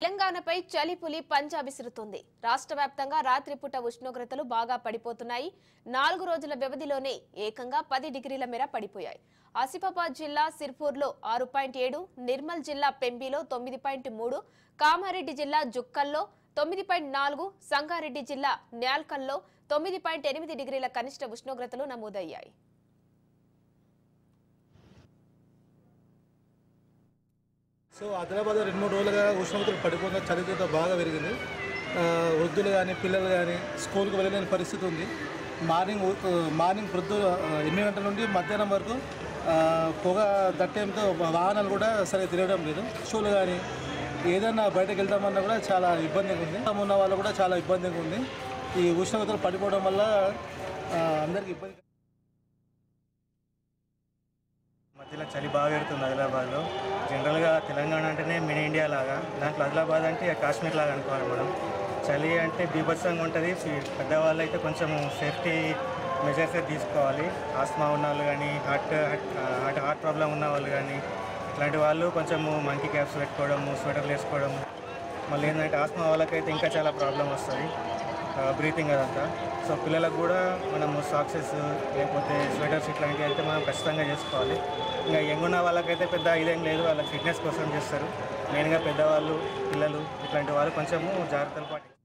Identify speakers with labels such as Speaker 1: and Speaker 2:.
Speaker 1: తెలంగాణపై చలిపులి పంజా విసురుతుంది. రాష్ట్ర వ్యాప్తంగా రాత్రిపూట ఉష్ణోగ్రతలు బాగా పడిపోతున్నాయి. 4 రోజుల వ్యవధిలోనే ఏకంగా 10 డిగ్రీల మేర పడిపోయాయి. ఆసిఫాబాద్ జిల్లా సిర్పూర్లో 6.7, నిర్మల్ జిల్లా పెంబిలో 9.3, కామారెడ్డి జిల్లా జుక్కల్లో 9.4, సంగారెడ్డి జిల్లా న్యాల్కల్లో 9.8 డిగ్రీల కనిష్ట ఉష్ణోగ్రతలు నమోదయ్యాయి.
Speaker 2: సో ఆదిలాబాద్ 2-3 రోజులుగా ఉష్ణోగ్రతలు పడిపోతున్న చలి తీవ్రత బాగా పెరిగింది. వృద్ధులు కానీ పిల్లలు కానీ స్కూల్కి వెళ్ళలేని పరిస్థితి ఉంది. మార్నింగ్ వృద్ధులు 8 గంటల నుండి మధ్యాహ్నం వరకు పొగ దట్టంతో వాహనాలు కూడా సరిగ్గా తిరగడం లేదు. షూలు కానీ ఏదైనా బయటకు వెళ్దామన్నా కూడా చాలా ఇబ్బందిగా ఉంది. ఉన్న వాళ్ళు కూడా చాలా ఇబ్బందిగా ఉంది. ఈ ఉష్ణోగ్రతలు పడిపోవడం వల్ల అందరికీ ఇబ్బంది.
Speaker 3: మధ్యలో చలి బాగా పెడుతుంది ఆదిలాబాద్లో. జనరల్గా తెలంగాణ అంటేనే మినీ ఇండియా లాగా, దాంట్లో ఆదిలాబాద్ అంటే కాశ్మీర్ లాగా అనుకోవాలి మనం. చలి అంటే బీభత్సంగా ఉంటుంది. పెద్దవాళ్ళు అయితే కొంచెం సేఫ్టీ మెజర్స్ తీసుకోవాలి. ఆస్మా ఉన్న వాళ్ళు కానీ హార్ట్ ప్రాబ్లం ఉన్న వాళ్ళు కానీ ఇట్లాంటి వాళ్ళు కొంచెము మంకీ క్యాప్స్ పెట్టుకోవడము, స్వెటర్లు వేసుకోవడము. మళ్ళీ ఏంటంటే ఆస్మా వాళ్ళకైతే ఇంకా చాలా ప్రాబ్లం వస్తుంది, బ్రీతింగ్ అదంతా. సో పిల్లలకు కూడా మనము సాక్సెస్ లేకపోతే స్వెటర్స్ ఇట్లాంటివి అయితే మనం ఖచ్చితంగా చేసుకోవాలి. ఇంకా యంగ్ ఉన్న వాళ్ళకైతే పెద్ద ఇదేం లేదు, వాళ్ళ ఫిట్నెస్ కోసం చేస్తారు. మెయిన్గా పెద్దవాళ్ళు, పిల్లలు ఇట్లాంటి వాళ్ళు కొంచెము జాగ్రత్తలు పాటించాలి.